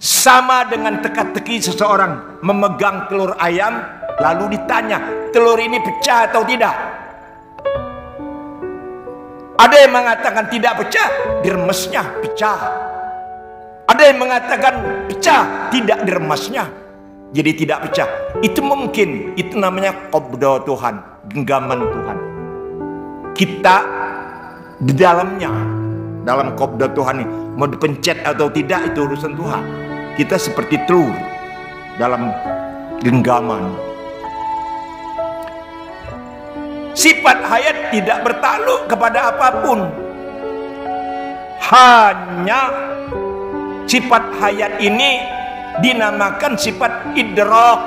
Sama dengan teka-teki seseorang memegang telur ayam lalu ditanya, telur ini pecah atau tidak? Ada yang mengatakan tidak pecah, diremesnya pecah. Ada yang mengatakan pecah, tidak diremesnya, jadi tidak pecah. Itu mungkin, itu namanya qabda Tuhan, genggaman Tuhan. Kita di dalamnya, dalam qabda Tuhan ini, mau dipencet atau tidak itu urusan Tuhan. Kita seperti telur dalam genggaman. Sifat hayat tidak bertakluk kepada apapun. Hanya sifat hayat ini dinamakan sifat idrak.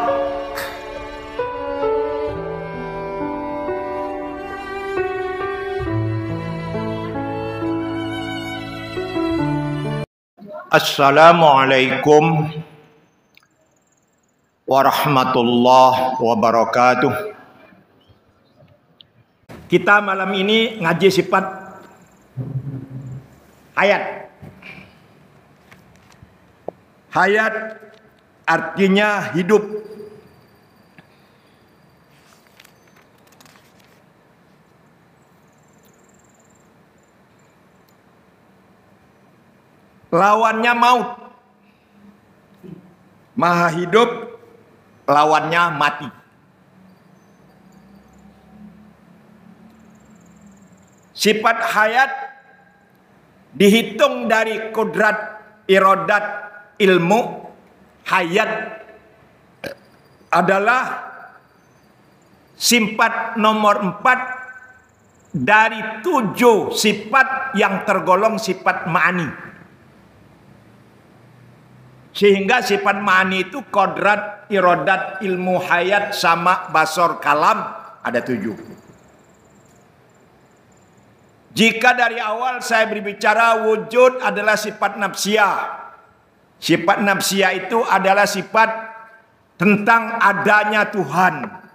Assalamualaikum warahmatullahi wabarakatuh. Kita malam ini ngaji sifat hayat. Hayat artinya hidup. Lawannya maut. Maha hidup, lawannya mati. Sifat hayat dihitung dari kodrat irodat ilmu. Hayat adalah sifat nomor 4 dari 7 sifat yang tergolong sifat ma'ani. Sehingga sifat ma'ani itu kodrat, irodat, ilmu, hayat, sama, basor, kalam, ada 7. Jika dari awal saya berbicara wujud adalah sifat nafsiyah. Sifat nafsiyah itu adalah sifat tentang adanya Tuhan.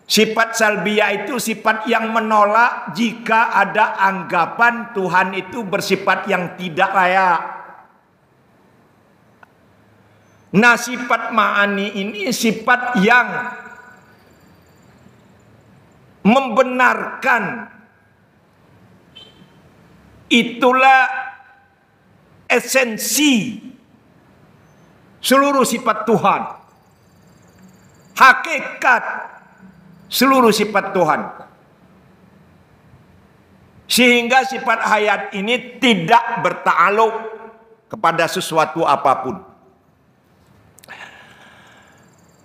Sifat salbiyah itu sifat yang menolak jika ada anggapan Tuhan itu bersifat yang tidak layak. Nah, sifat ma'ani ini sifat yang membenarkan. Itulah esensi seluruh sifat Tuhan. Hakikat seluruh sifat Tuhan. Sehingga sifat hayat ini tidak bertakluk kepada sesuatu apapun.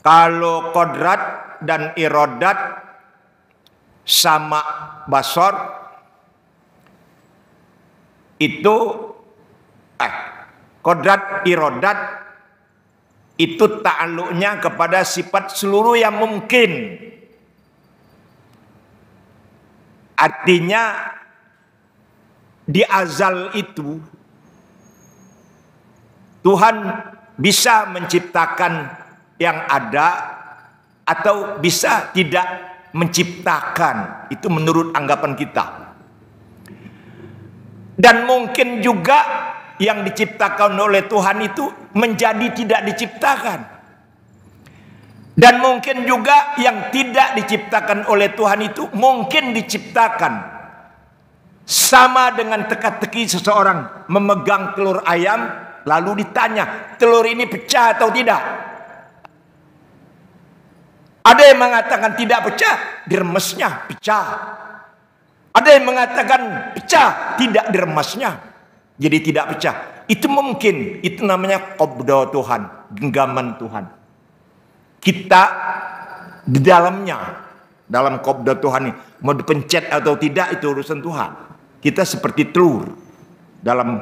Kalau kodrat dan irodat sama basor itu kodrat irodat itu takluknya kepada sifat seluruh yang mungkin. Artinya di azal itu Tuhan bisa menciptakan yang ada atau bisa tidak menciptakan. Itu menurut anggapan kita. Dan mungkin juga yang diciptakan oleh Tuhan itu menjadi tidak diciptakan. Dan mungkin juga yang tidak diciptakan oleh Tuhan itu mungkin diciptakan. Sama dengan teka-teki seseorang memegang telur ayam lalu ditanya, telur ini pecah atau tidak? Ada yang mengatakan tidak pecah, diremesnya pecah. Ada yang mengatakan pecah, tidak diremesnya, jadi tidak pecah. Itu mungkin, itu namanya qabda Tuhan, genggaman Tuhan. Kita di dalamnya, dalam qabda Tuhan ini, mau dipencet atau tidak itu urusan Tuhan. Kita seperti telur dalam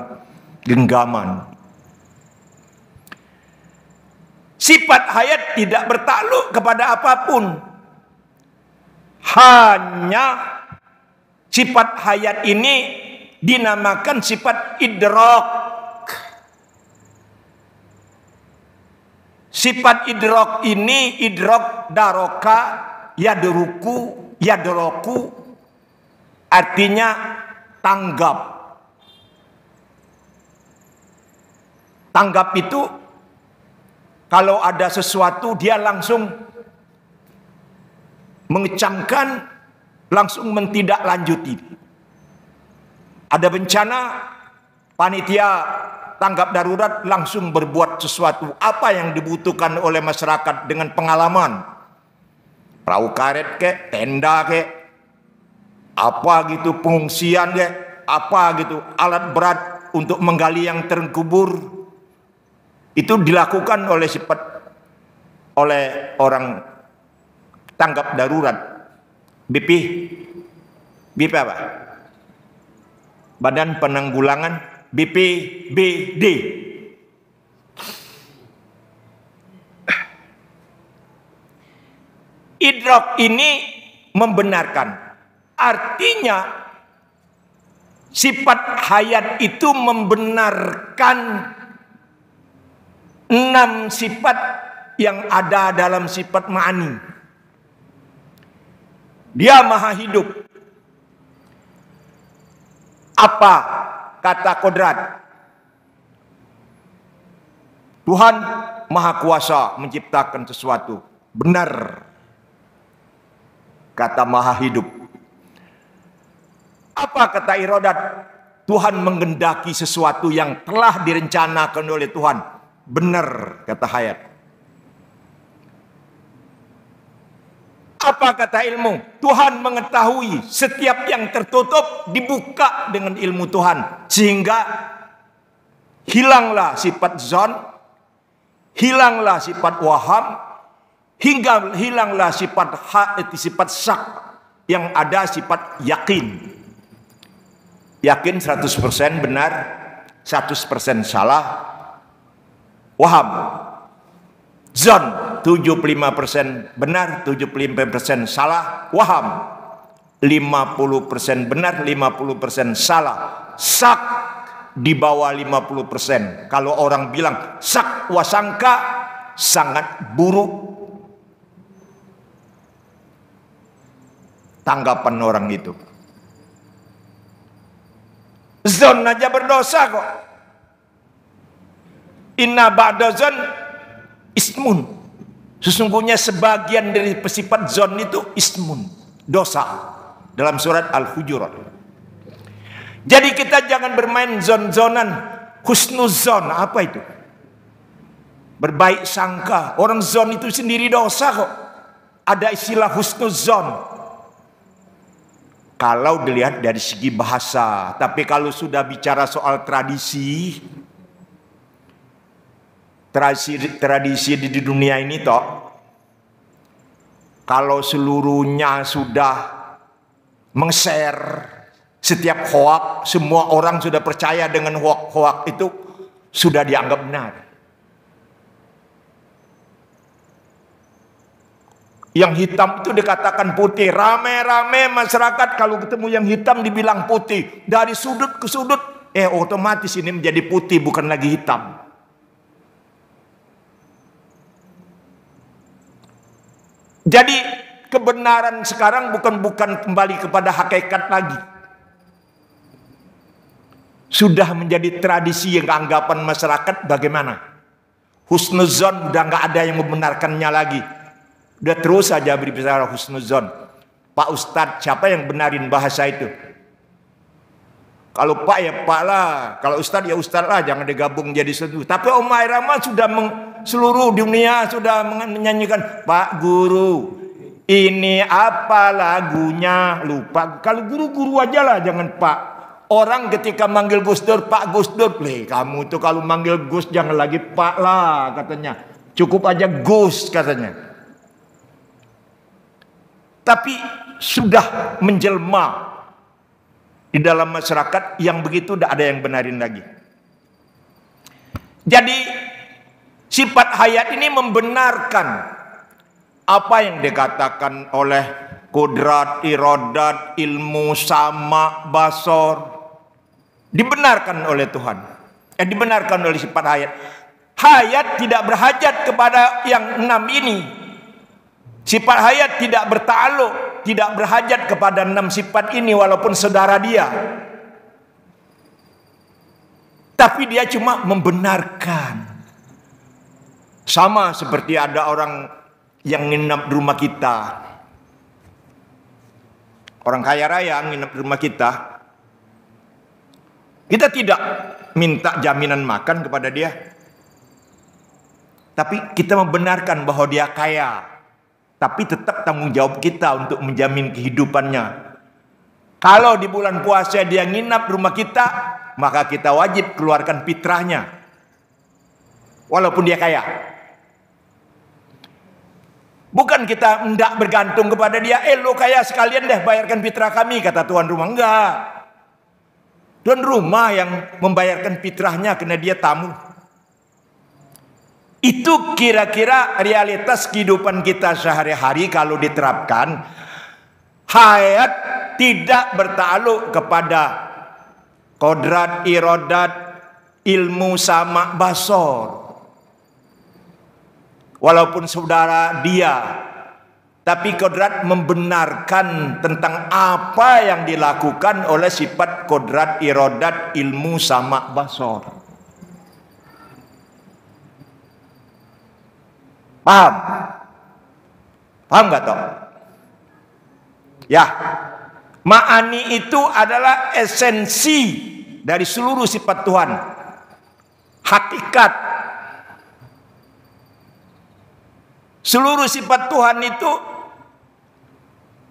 genggaman. Sifat hayat tidak bertakluk kepada apapun. Hanya sifat hayat ini dinamakan sifat idrak. Sifat idrak ini idrak daroka, yadruku, yadroku, artinya tanggap. Tanggap itu kalau ada sesuatu dia langsung mengecamkan, langsung mentindaklanjuti. Ada bencana, panitia tanggap darurat langsung berbuat sesuatu. Apa yang dibutuhkan oleh masyarakat dengan pengalaman. Perahu karet kek, tenda kek, apa gitu, pengungsian kek, apa gitu, alat berat untuk menggali yang terkubur. Itu dilakukan oleh orang tanggap darurat. BP apa? Badan Penanggulangan BPBD. Idrok ini membenarkan. Artinya sifat hayat itu membenarkan 6 sifat yang ada dalam sifat ma'ani. Dia maha hidup. Apa kata kodrat? Tuhan maha kuasa menciptakan sesuatu. Benar. Kata maha hidup. Apa kata irodat? Tuhan menghendaki sesuatu yang telah direncanakan oleh Tuhan. Benar, kata hayat. Apa kata ilmu? Tuhan mengetahui setiap yang tertutup dibuka dengan ilmu Tuhan. Sehingga hilanglah sifat zon, hilanglah sifat waham, hingga hilanglah sifat syak. Yang ada sifat yakin. Yakin 100% benar, 100% salah. Waham, zon 75% benar, 75% salah. Waham 50% benar, 50% salah. Sak di bawah 50%. Kalau orang bilang sak wasangka, sangat buruk tanggapan orang itu. Zon aja berdosa kok. Inna ba'da zon ismun. Sesungguhnya sebagian dari sifat zon itu ismun, dosa. Dalam surat Al-Hujurat. Jadi kita jangan bermain zon-zonan. Husnuzon, apa itu? Berbaik sangka. Orang zon itu sendiri dosa kok. Ada istilah husnuzon. Kalau dilihat dari segi bahasa. Tapi kalau sudah bicara soal tradisi di dunia ini toh, kalau seluruhnya sudah meng-share setiap hoak, semua orang sudah percaya dengan hoak itu sudah dianggap benar. Yang hitam itu dikatakan putih. Rame-rame masyarakat kalau ketemu yang hitam dibilang putih. Dari sudut ke sudut, otomatis ini menjadi putih, bukan lagi hitam. Jadi kebenaran sekarang bukan kembali kepada hakikat lagi. Sudah menjadi tradisi yang anggapan masyarakat bagaimana? Husnuzon udah nggak ada yang membenarkannya lagi. Udah terus saja berbicara husnuzon. Pak Ustadz, siapa yang benarin bahasa itu? Kalau Pak ya Pak lah, kalau Ustadz ya Ustadz lah, jangan digabung jadi satu. Tapi Omah Irama sudah seluruh dunia sudah menyanyikan, Pak Guru, ini apa lagunya? Lupa. Kalau guru-guru aja lah, jangan Pak. Orang ketika manggil Gus Dur, Pak Gus Dur, kamu tuh kalau manggil Gus jangan lagi Pak lah katanya. Cukup aja Gus katanya. Tapi sudah menjelma di dalam masyarakat yang begitu tidak ada yang benarin lagi. Jadi sifat hayat ini membenarkan apa yang dikatakan oleh kudrat, irodat, ilmu, sama, basor. Dibenarkan oleh Tuhan. Dibenarkan oleh sifat hayat. Hayat tidak berhajat kepada yang 6 ini. Sifat hayat tidak bertakluk, tidak berhajat kepada 6 sifat ini walaupun saudara dia. tapi dia cuma membenarkan. Sama seperti ada orang yang nginap di rumah kita, orang kaya raya nginap di rumah kita. Kita tidak minta jaminan makan kepada dia, tapi kita membenarkan bahwa dia kaya. Tapi tetap tanggung jawab kita untuk menjamin kehidupannya. Kalau di bulan puasa dia nginap di rumah kita, maka kita wajib keluarkan fitrahnya, walaupun dia kaya. Bukan kita hendak bergantung kepada dia, lo kaya sekalian deh bayarkan fitrah kami, kata tuan rumah. Enggak. Tuan rumah yang membayarkan fitrahnya karena dia tamu. Itu kira-kira realitas kehidupan kita sehari-hari kalau diterapkan. Hayat tidak bertakluk kepada kodrat, irodat, ilmu, sama, basor. Walaupun saudara dia, tapi kodrat membenarkan tentang apa yang dilakukan oleh sifat kodrat, irodat, ilmu, sama, basor. Paham? Paham gak toh? Ya, ma'ani itu adalah esensi dari seluruh sifat Tuhan. Hakikat. Seluruh sifat Tuhan itu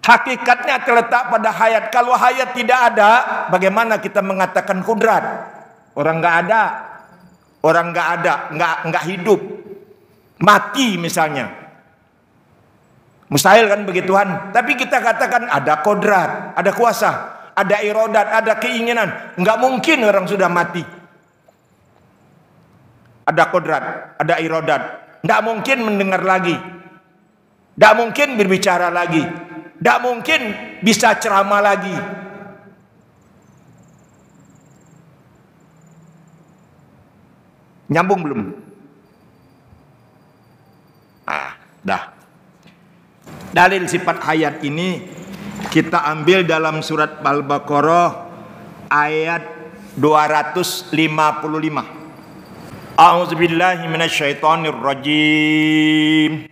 hakikatnya terletak pada hayat. Kalau hayat tidak ada, bagaimana kita mengatakan kudrat? Orang nggak ada, orang nggak ada, nggak hidup, mati misalnya. Mustahil kan bagi Tuhan. Tapi kita katakan ada kodrat, ada kuasa, ada irodat, ada keinginan. Nggak mungkin orang sudah mati. Ada kodrat, ada irodat. Nggak mungkin mendengar lagi. Nggak mungkin berbicara lagi. Nggak mungkin bisa ceramah lagi. Nyambung belum? Dah. Dalil sifat hayat ini kita ambil dalam surat Al-Baqarah ayat 255. A'udzubillahi minasyaitonirrajim.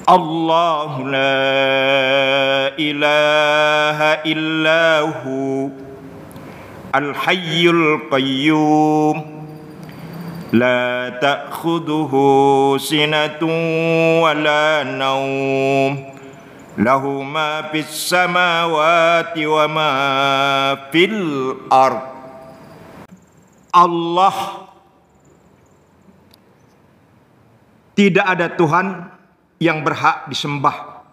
Allahu la ilaha illahu al-hayyul qayyum la ta'khudhuhu sinatun wa la naum lahu ma fis samawati wa ma fil ard. Allah, tidak ada Tuhan yang berhak disembah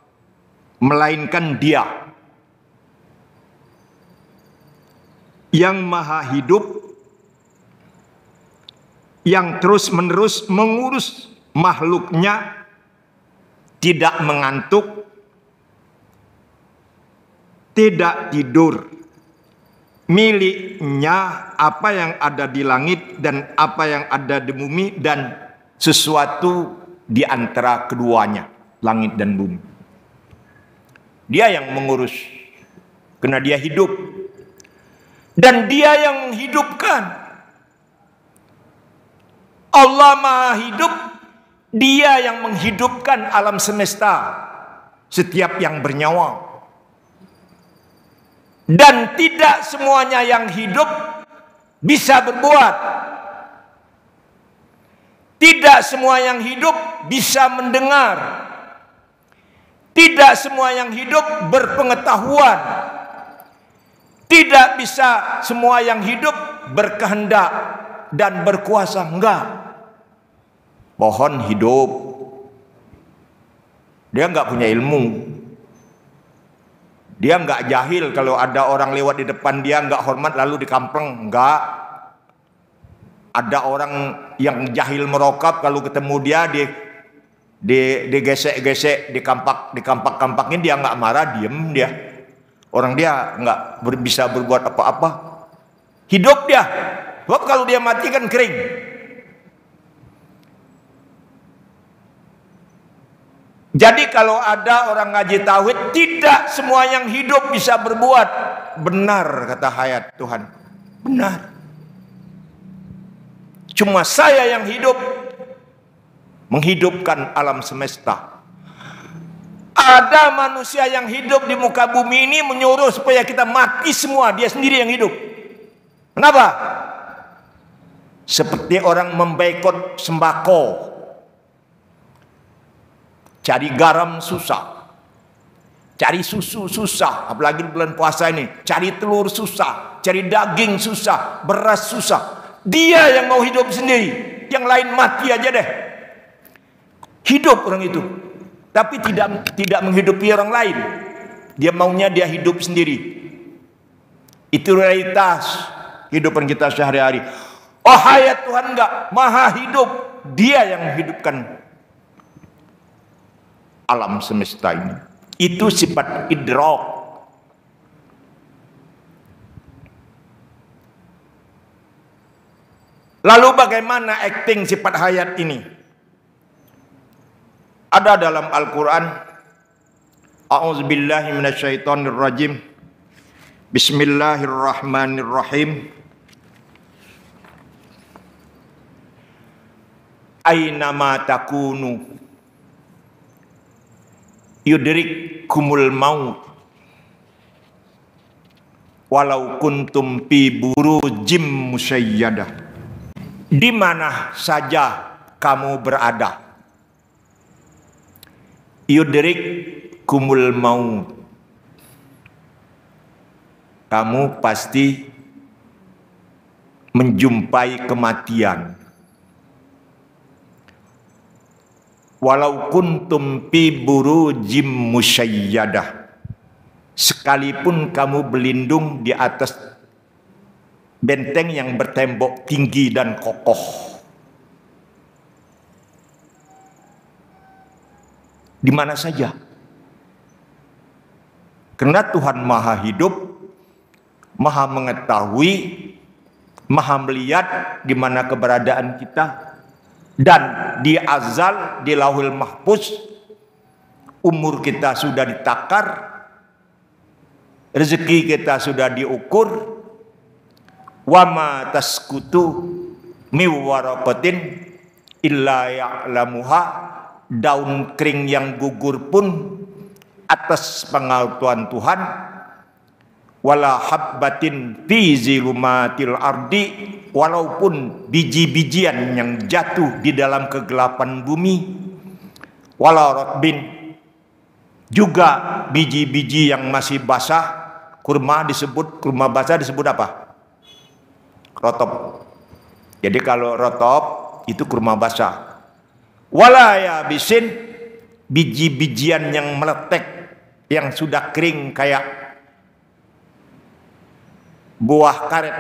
melainkan Dia yang maha hidup, yang terus-menerus mengurus makhluknya, tidak mengantuk, tidak tidur. Miliknya apa yang ada di langit dan apa yang ada di bumi dan sesuatu di antara keduanya, langit dan bumi. Dia yang mengurus karena Dia hidup dan Dia yang menghidupkan. Allah Maha Hidup, Dia yang menghidupkan alam semesta, setiap yang bernyawa. Dan tidak semuanya yang hidup bisa berbuat. Tidak semua yang hidup bisa mendengar. Tidak semua yang hidup berpengetahuan. Tidak bisa semua yang hidup berkehendak dan berkuasa. Enggak. Pohon hidup, dia enggak punya ilmu. Dia enggak jahil kalau ada orang lewat di depan dia enggak hormat lalu dikampleng. Enggak. Ada orang yang jahil merokap kalau ketemu dia digesek-gesek, dikampak-kampakin, dia enggak marah, diem dia. Orang dia enggak bisa berbuat apa-apa. Hidup dia. Sebab kalau dia mati kan kering. Jadi kalau ada orang ngaji tauhid, tidak semua yang hidup bisa berbuat. Benar kata hayat Tuhan. Benar. Cuma saya yang hidup, menghidupkan alam semesta. Ada manusia yang hidup di muka bumi ini menyuruh supaya kita mati semua, dia sendiri yang hidup. Kenapa? Seperti orang memboikot sembako. Cari garam susah, cari susu susah, apalagi bulan puasa ini. Cari telur susah, cari daging susah, beras susah. Dia yang mau hidup sendiri, yang lain mati aja deh. Hidup orang itu, tapi tidak menghidupi orang lain. Dia maunya dia hidup sendiri. Itu realitas kehidupan kita sehari-hari. Oh hayat Tuhan enggak, maha hidup. Dia yang menghidupkan alam semesta ini. Itu sifat idrak. Lalu bagaimana acting sifat hayat ini? Ada dalam Al-Quran. A'udzubillahi minasyaitonirrajim. Bismillahirrahmanirrahim. Aynama takunu yudrikkumul maut walau kuntum fi burujim musyayyadah. Di mana saja kamu berada, yudrikkumul maut, kamu pasti menjumpai kematian. Walau kuntum fi burujim musyayyadah, sekalipun kamu berlindung di atas benteng yang bertembok tinggi dan kokoh. Di mana saja. Karena Tuhan Maha Hidup, Maha mengetahui, Maha melihat di mana keberadaan kita. Dan di azal, di lauhul mahfuz, umur kita sudah ditakar, rezeki kita sudah diukur. Wa ma taskutu min waraqatin illa ya'lamuha, daun kering yang gugur pun atas pengetahuan Tuhan. Wala habbatin fi zilumatil ardi, walaupun biji-bijian yang jatuh di dalam kegelapan bumi. Wala ratbin, juga biji-biji yang masih basah. Kurma basah disebut apa? Rotop. Jadi kalau rotop itu kurma basah. Wala yabisin, biji-bijian yang meletek, yang sudah kering kayak buah karet.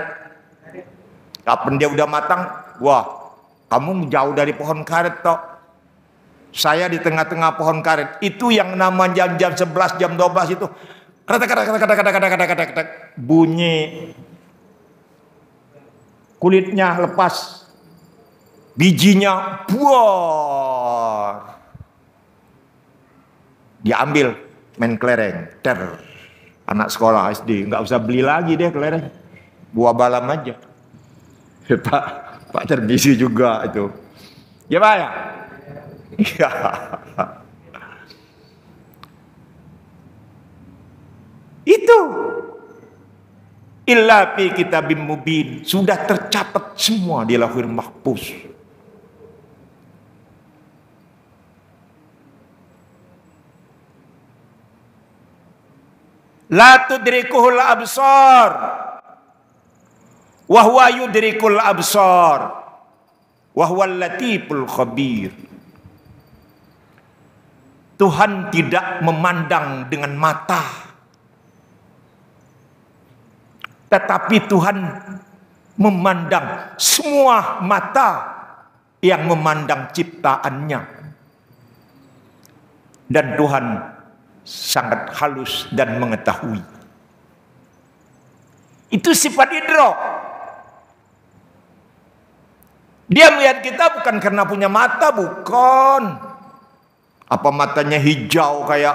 Kapan dia udah matang, wah, kamu jauh dari pohon karet toh. Saya di tengah-tengah pohon karet. Itu yang namanya jam 11, jam 12 itu. Kata-kata bunyi kulitnya lepas, bijinya buar, diambil, main kelereng, ter. Anak sekolah SD nggak usah beli lagi deh kelereng, buah balam aja. Pak Terbisi juga itu, ya Pak ya. Iya. Itu illa fi kitabim mubin, sudah tercatat semua di lauhul mahfuz. La tudrikuhul absar wa huwa yudrikul absar wa huwal latiful khabir. Tuhan tidak memandang dengan mata, tetapi Tuhan memandang semua mata yang memandang ciptaannya. Dan Tuhan sangat halus dan mengetahui. Itu sifat idrak. Dia melihat kita bukan karena punya mata, bukan. Apa matanya hijau kayak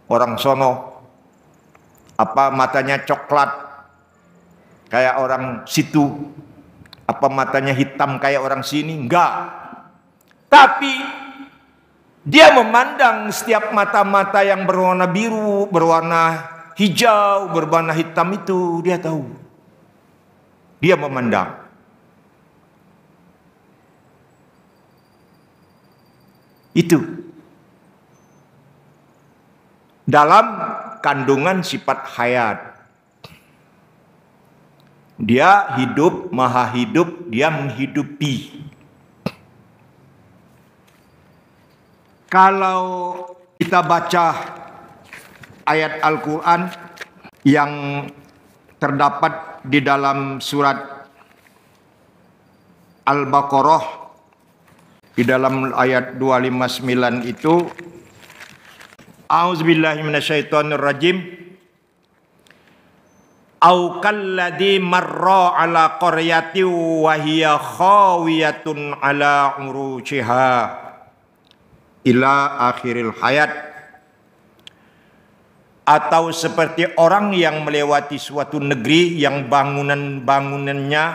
orang sono? Apa matanya coklat kayak orang situ? Apa matanya hitam kayak orang sini? Enggak. Tapi dia memandang setiap mata-mata yang berwarna biru, berwarna hijau, berwarna hitam itu, dia tahu. Dia memandang. Itu dalam kandungan sifat hayat. Dia hidup, maha hidup, dia menghidupi. Kalau kita baca ayat Al-Quran yang terdapat di dalam surat Al-Baqarah, di dalam ayat 259 itu, A'udzubillahi minasyaitonirrajim. Au kalladzi marra ala qaryatin wa hiya khawiyatun ala urushiha ila akhiril hayat. Atau seperti orang yang melewati suatu negeri yang bangunan-bangunannya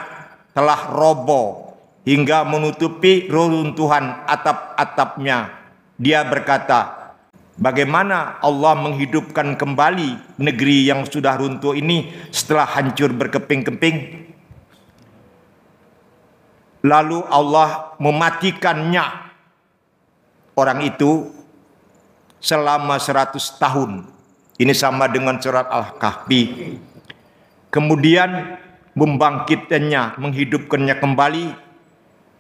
telah roboh hingga menutupi reruntuhan atap-atapnya. Dia berkata, bagaimana Allah menghidupkan kembali negeri yang sudah runtuh ini setelah hancur berkeping-keping? Lalu Allah mematikannya, orang itu, selama 100 tahun. Ini sama dengan surat Al-Kahfi. Kemudian membangkitkannya, menghidupkannya kembali.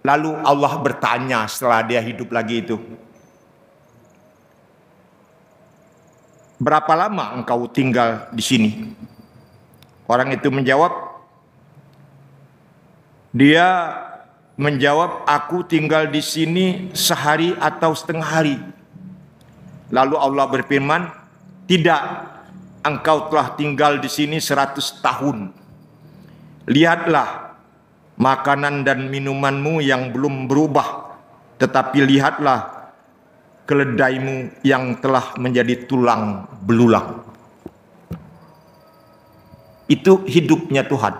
Lalu Allah bertanya setelah dia hidup lagi itu, berapa lama engkau tinggal di sini? Orang itu menjawab, aku tinggal di sini sehari atau setengah hari. Lalu Allah berfirman, tidak, engkau telah tinggal di sini 100 tahun. Lihatlah makanan dan minumanmu yang belum berubah, tetapi lihatlah keledaimu yang telah menjadi tulang belulang. Itu hidupnya Tuhan.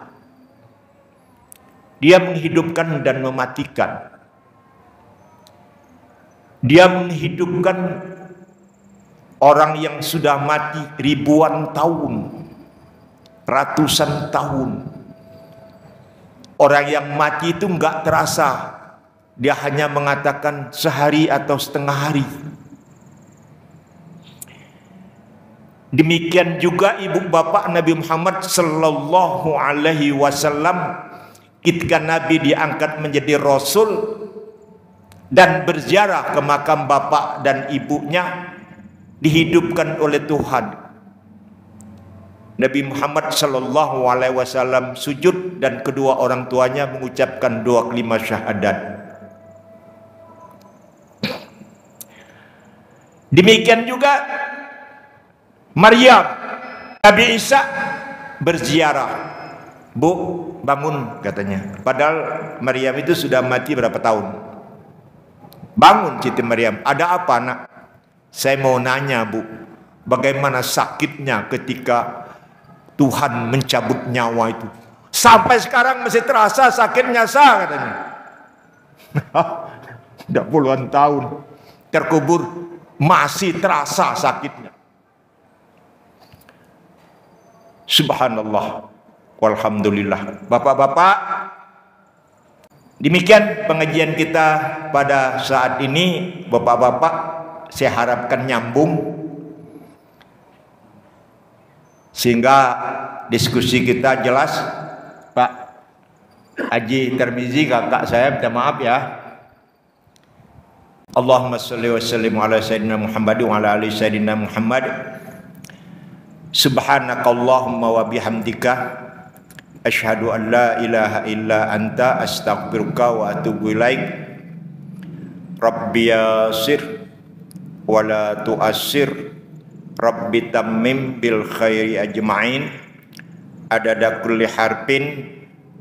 Dia menghidupkan dan mematikan. Dia menghidupkan orang yang sudah mati ribuan tahun, ratusan tahun. Orang yang mati itu enggak terasa. Dia hanya mengatakan sehari atau setengah hari. Demikian juga ibu bapak Nabi Muhammad sallallahu alaihi wasallam ketika Nabi diangkat menjadi rasul dan berziarah ke makam bapak dan ibunya, dihidupkan oleh Tuhan. Nabi Muhammad sallallahu alaihi wasallam sujud dan kedua orang tuanya mengucapkan dua kalimat syahadat. Demikian juga Maryam, Nabi Isa berziarah. Bu, bangun katanya. Padahal Maryam itu sudah mati berapa tahun. Bangun Siti Maryam, ada apa nak? Saya mau nanya bu, bagaimana sakitnya ketika Tuhan mencabut nyawa itu. Sampai sekarang masih terasa sakitnya sah katanya. Sudah puluhan tahun terkubur, masih terasa sakitnya. Subhanallah, walhamdulillah. Bapak-bapak, demikian pengajian kita pada saat ini. Bapak-bapak, saya harapkan nyambung sehingga diskusi kita jelas. Pak Haji Termizi, kakak saya, minta maaf ya. Allahumma sholli wa sallim ala sayyidina Muhammad wa ala ali sayyidina Muhammad. Subhanakallahumma wa bihamdika asyhadu an la ilaha illa anta astaghfiruka wa atubu ilaik. Rabbi yasir wa la tu'assir, Rabbi tammim bil khairi ajma'in, adada kulli harfin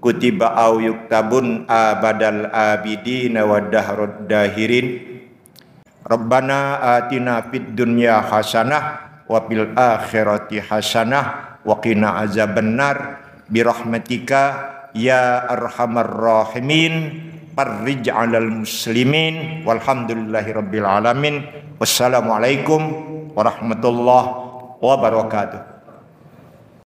kutiba au yuktabun abadal abidin wa dahrud dahirin. Rabbana atina fid dunya hasanah wa fil akhirati hasanah wa qina azabannar birahmatika ya arhamar rahimin. Farrij 'alal muslimin walhamdulillahi rabbil alamin. Wassalamualaikum warahmatullahi wabarakatuh.